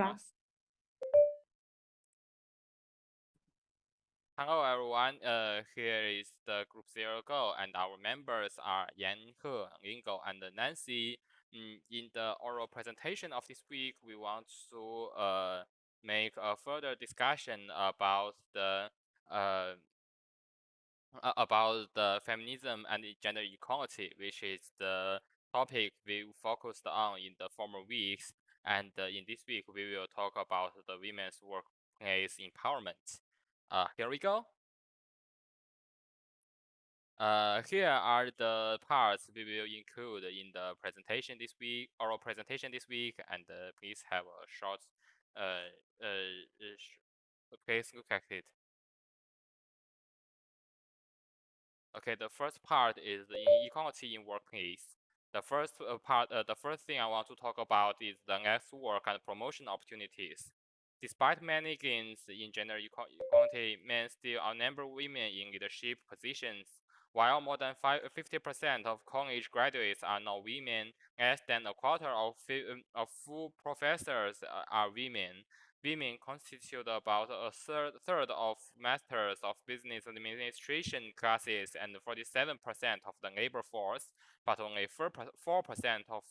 Yes. Hello everyone, here is the Group Zero Go, and our members are Yan He, Lingo, and Nancy. In the oral presentation of this week, we want to make a further discussion uh, about the feminism and the gender equality, which is the topic we focused on in the former weeks. And in this week, we will talk about the women's workplace empowerment. Here we go. Here are the parts we will include in the presentation this week, oral presentation this week, and please have a short, please look at it. Okay, the first part is the inequality in workplace. The first thing I want to talk about is the next work and promotion opportunities. Despite many gains in gender equality, men still outnumber women in leadership positions. While more than 50% of college graduates are now women, less than a quarter of full professors are women. Women constitute about a third of Masters of Business Administration classes and 47% of the labor force, but only 4% of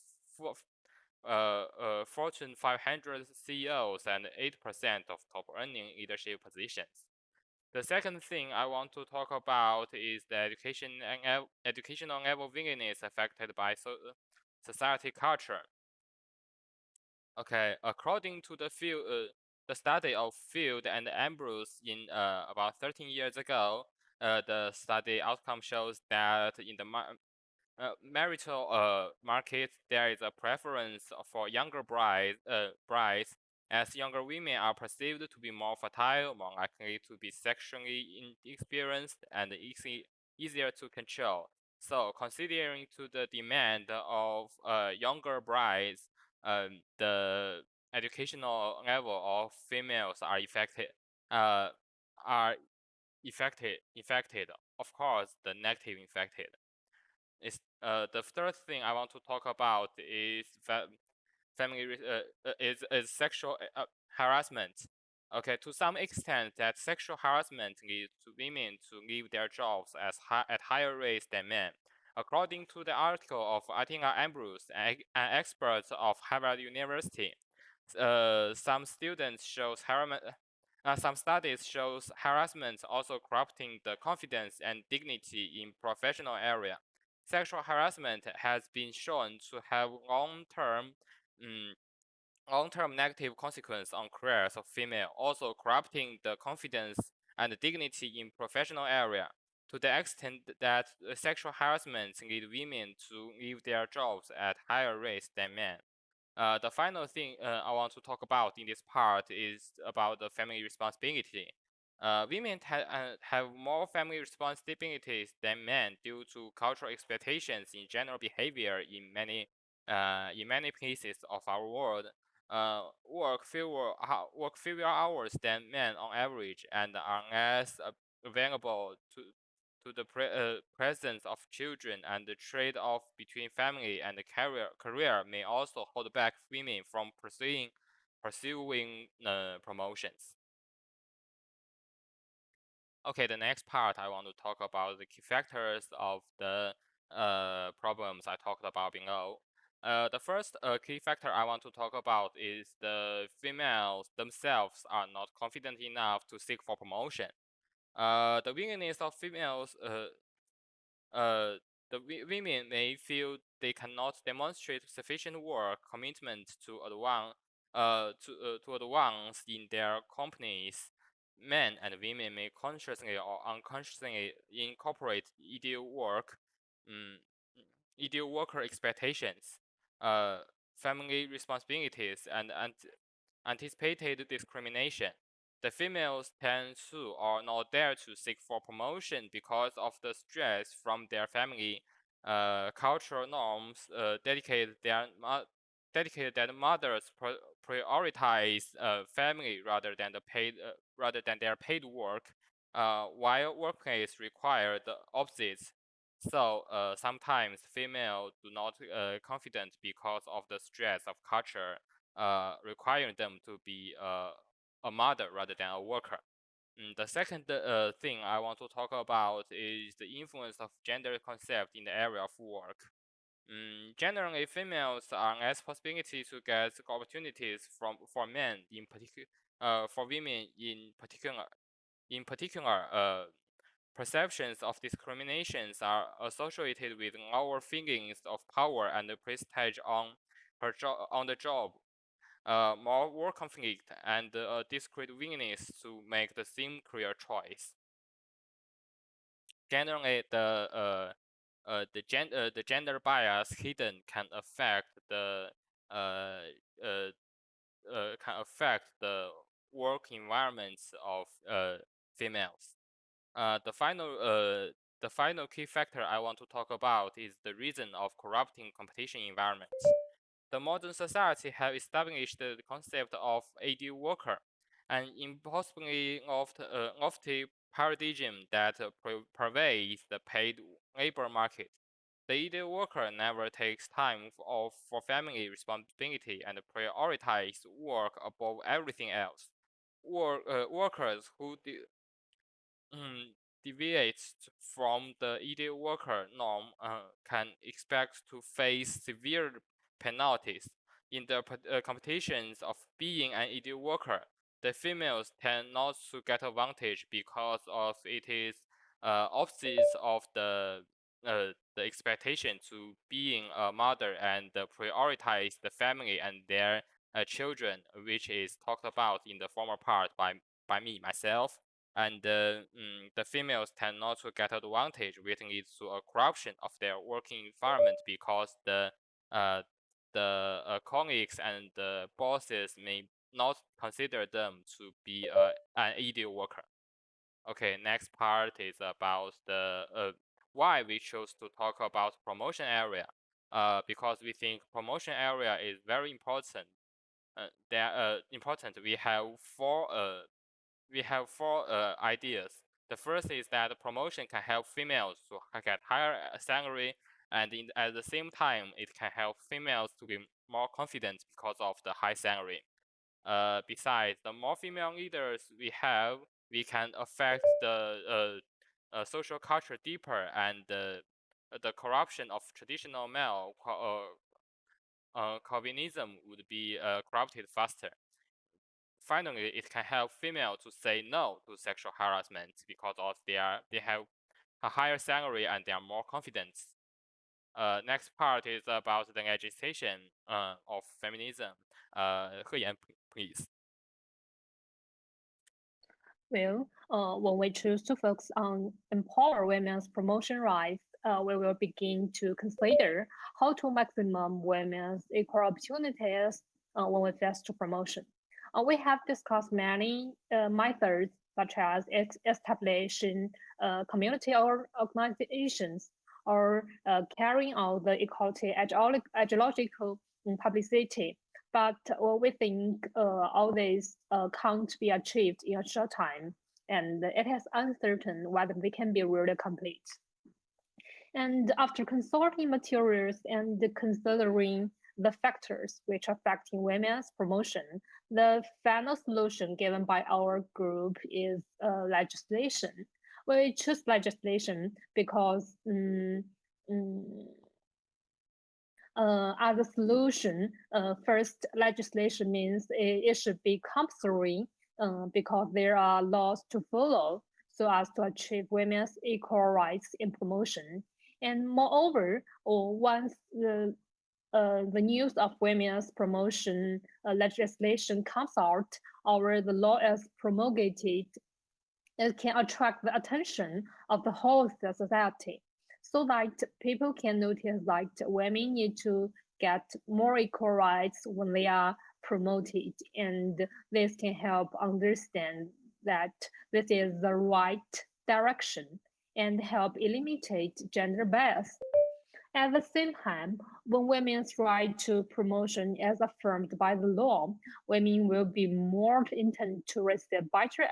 Fortune 500 CEOs and 8% of top earning leadership positions. The second thing I want to talk about is the educational level willingness affected by society culture. Okay, according to the study of Field and Ambrose in about 13 years ago, the study outcome shows that in the marital market, there is a preference for younger brides, as younger women are perceived to be more fertile, more likely to be sexually inexperienced, and easier to control. So, considering to the demand of younger brides, the educational level of females are affected. Of course, the negative affected. The third thing I want to talk about is is sexual harassment. Okay, to some extent, that sexual harassment leads to women to leave their jobs at higher rates than men. According to the article of Atina Ambrose, an expert of Harvard University, some students shows some studies shows harassment also corrupting the confidence and dignity in professional area. Sexual harassment has been shown to have um, long-term negative consequence on careers of female, also corrupting the confidence and dignity in professional area, to the extent that sexual harassment lead women to leave their jobs at higher rates than men. The final thing I want to talk about in this part is about the family responsibility. Women have more family responsibilities than men due to cultural expectations in general behavior in many places of our world. Work fewer hours than men on average and are less available to the presence of children, and the trade-off between family and career may also hold back women from pursuing promotions. Okay, the next part I want to talk about the key factors of the problems I talked about below. The first key factor I want to talk about is the females themselves are not confident enough to seek for promotion. The willingness of females the women may feel they cannot demonstrate sufficient work commitment to advance in their companies. Men and women may consciously or unconsciously incorporate um, ideal worker expectations, family responsibilities, and anticipated discrimination. The females tend to or not dare to seek for promotion because of the stress from their family cultural norms. Dedicated that mothers prioritize family rather than their paid work, while workplace require the opposites. So sometimes females do not confident because of the stress of culture requiring them to be a mother rather than a worker. The second thing I want to talk about is the influence of gender concept in the area of work. Generally, females are less possibility to get opportunities for men in particular, for women in particular. In particular, perceptions of discriminations are associated with lower feelings of power and prestige on the job, more work conflict, and a discreet willingness to make the same career choice. Generally, the gender bias hidden can affect the work environments of females. The final key factor I want to talk about is the reason of corrupting competition environments. The modern society have established the concept of ideal worker, an impossibly lofty paradigm that pervades the paid labor market. The ideal worker never takes time off for family responsibility and prioritizes work above everything else. Workers who deviates from the ideal worker norm can expect to face severe penalties. In the competitions of being an ideal worker, the females tend not to get advantage because of it is opposite of the expectation to being a mother and prioritize the family and their children, which is talked about in the former part by myself. And the females tend not to get advantage, which leads to a corruption of their working environment because the colleagues and the bosses may not consider them to be an ideal worker. Okay, next part is about the why we chose to talk about promotion area. Because we think promotion area is very important. Important. We have four ideas. The first is that promotion can help females to get higher salary, and at the same time, it can help females to be more confident because of the high salary. Besides, the more female leaders we have, we can affect the social culture deeper, and the corruption of traditional male Calvinism would be corrupted faster. Finally, it can help females to say no to sexual harassment because of they have a higher salary and they are more confident. Next part is about the legislation of feminism. He Yan, please. Well, when we choose to focus on empower women's promotion rights, we will begin to consider how to maximum women's equal opportunities when we face to promotion. We have discussed many methods such as establishing community or organizations or carrying out the equality ideological publicity. But we think all this can't be achieved in a short time, and it is uncertain whether they can be really complete. And after consulting materials and considering the factors which are affecting women's promotion, the final solution given by our group is legislation. We choose legislation because as a solution, first, legislation means it should be compulsory because there are laws to follow so as to achieve women's equal rights in promotion. And moreover, once the news of women's promotion legislation comes out or the law is promulgated, it can attract the attention of the whole society so that people can notice that women need to get more equal rights when they are promoted, and this can help understand that this is the right direction and help eliminate gender bias. At the same time, when women's right to promotion is affirmed by the law, women will be more intended to receive better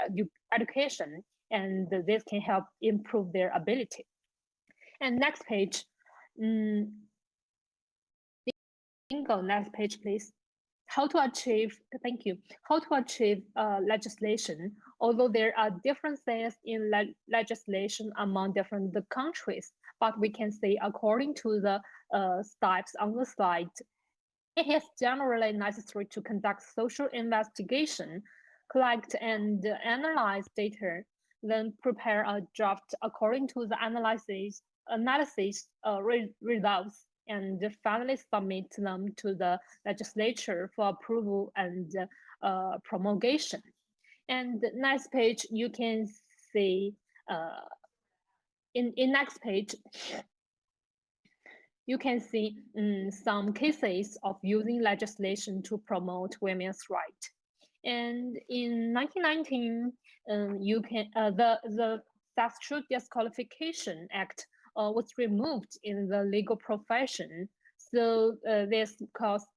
education, and this can help improve their ability. And next page. Bingo, next page, please. how to achieve thank you how to achieve legislation. Although there are differences in legislation among different countries, but we can say according to the steps on the slide, it is generally necessary to conduct social investigation, collect and analyze data, then prepare a draft according to the analysis results, and finally submit them to the legislature for approval and promulgation. And the next page, you can see uh, in next page, you can see some cases of using legislation to promote women's rights. And in 1919, you can the Sexual Disqualification Act was removed in the legal profession. So this caused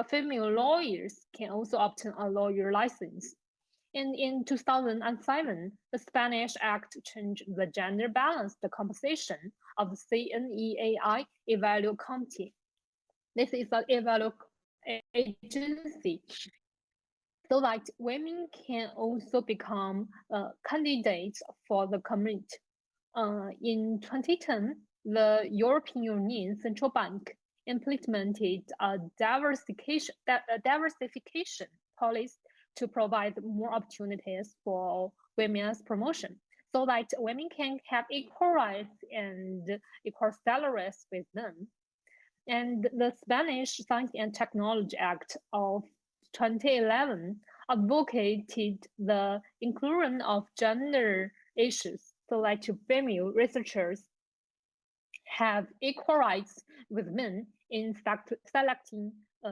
female lawyers can also obtain a lawyer license. And in 2007, the Spanish Act changed the gender balanced composition of the CNEAI Evaluate Committee. This is an evaluate agency so that women can also become candidates for the committee. In 2010, the European Union Central Bank implemented a diversification policy to provide more opportunities for women's promotion so that women can have equal rights and equal salaries with them. And the Spanish Science and Technology Act of 2011 advocated the inclusion of gender issues so that female researchers have equal rights with men in selecting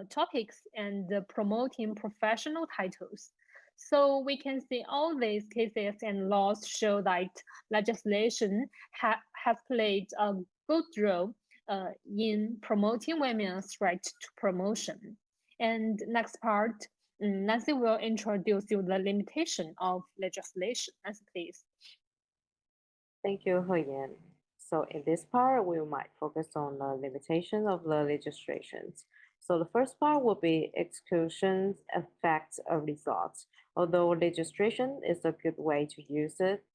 topics and promoting professional titles. So we can see all these cases and laws show that legislation has played a good role in promoting women's right to promotion. And next part, Nancy will introduce you the limitation of legislation. Nancy, please. Thank you, Heyan. So in this part, we might focus on the limitation of the legislations. So the first part will be exclusions, effects, or results. Although legislation is a good way to use it,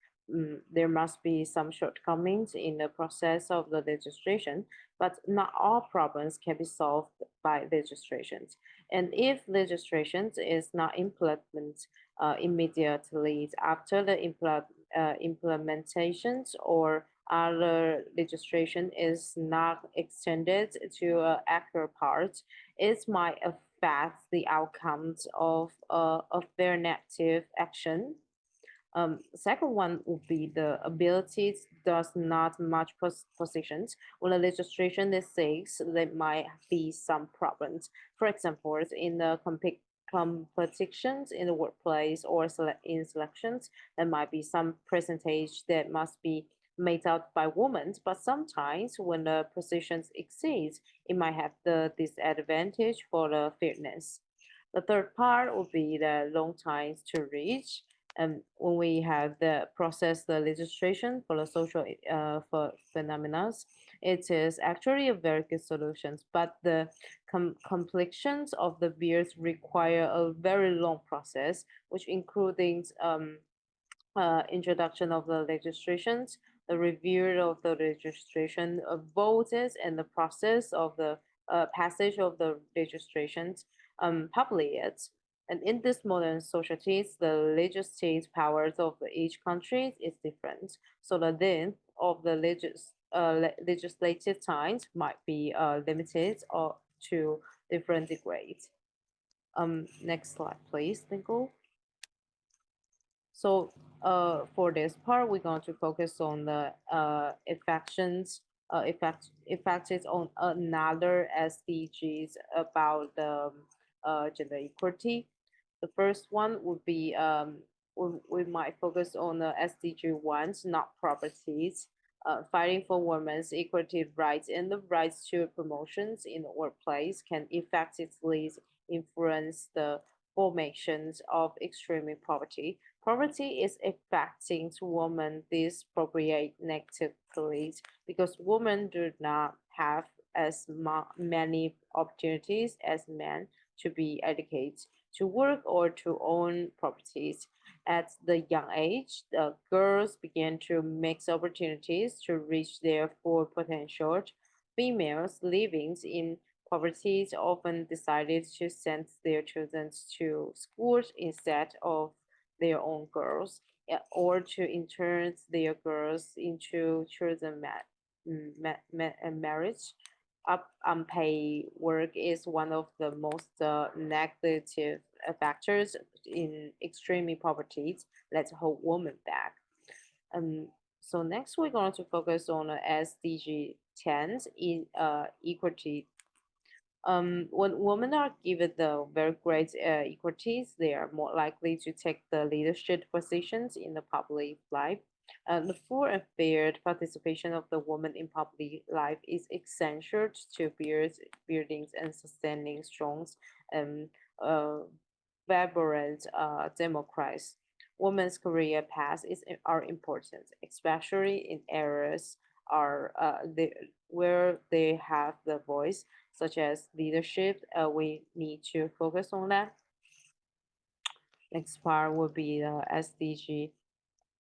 there must be some shortcomings in the process of the legislation, but not all problems can be solved by legislations. And if legislation is not implemented immediately after the implementations or other legislation is not extended to accurate parts, it might affect the outcomes of their negative action. Second one would be the abilities does not match positions. When the legislation is says there might be some problems. For example, in the competitions in the workplace or in selections, there might be some percentage that must be made out by women, but sometimes when the positions exceed, it might have the disadvantage for the fairness. The third part would be the long times to reach. And when we have the process the legislation for the social for phenomena, it is actually a very good solution, but the completions of the bills require a very long process, which including introduction of the legislations, the review of the registration of voters, and the process of the passage of the legislations published. And in this modern societies, the legislative powers of each country is different. So the length of the legislative times might be limited or to different degrees. Next slide, please, Nicole. So for this part, we're going to focus on the effects on another SDGs about the gender equality. The first one would be we might focus on the SDG ones, not properties, fighting for women's equality rights and the rights to promotions in the workplace can effectively influence the formations of extreme poverty. Poverty is affecting women disproportionately negatively because women do not have as many opportunities as men to be educated, to work, or to own properties. At the young age, the girls began to mix opportunities to reach their full potential. Females living in poverty often decided to send their children to schools instead of their own girls, or to intern their girls into children marriage. Unpaid work is one of the most negative factors in extreme poverty that hold women back. Um, so next we're going to focus on SDG 10 in equality. When women are given the very great equalities, they are more likely to take the leadership positions in the public life. The full and fair participation of the woman in public life is essential to building and sustaining strong and uh, vibrant democracies. Women's career paths are important, especially in areas where they have the voice, such as leadership. We need to focus on that. Next part will be the SDG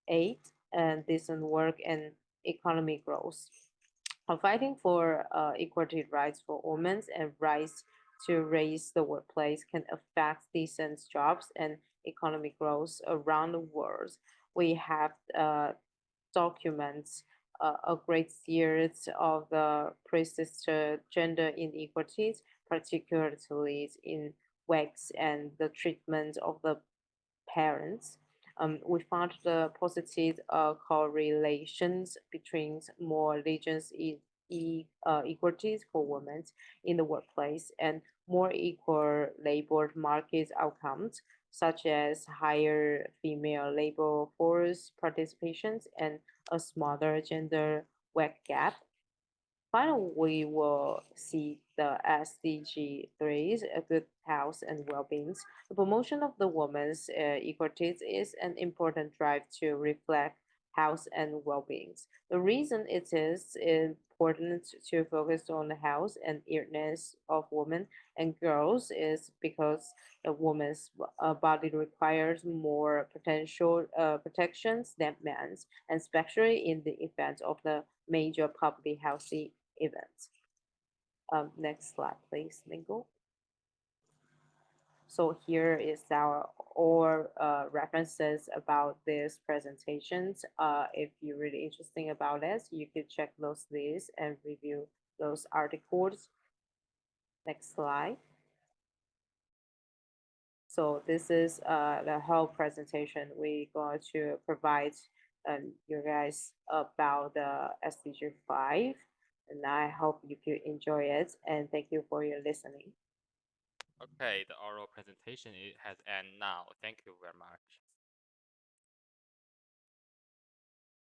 8 and decent work and economic growth. Fighting for equality rights for women and rights to raise the workplace can affect decent jobs and economic growth around the world. We have documents a great series of the persistent gender inequalities, particularly in works and the treatment of the parents. We found the positive correlations between more religions equalities for women in the workplace and more equal labor market outcomes, such as higher female labor force participations and a smaller gender work gap. Finally, we will see the SDG 3s, a good health and well-being. The promotion of the women's equalities is an important drive to reflect health and well-being. The reason it is important to focus on the health and illness of women and girls is because a woman's body requires more potential protections than men's, and especially in the event of the major public health events. Next slide, please, Mingo. So here is our all references about these presentations. If you're really interested about this, you could check those lists and review those articles. Next slide. So this is the whole presentation we're going to provide you guys about the SDG 5. And I hope you could enjoy it. And thank you for your listening. Okay, the oral presentation has ended now. Thank you very much.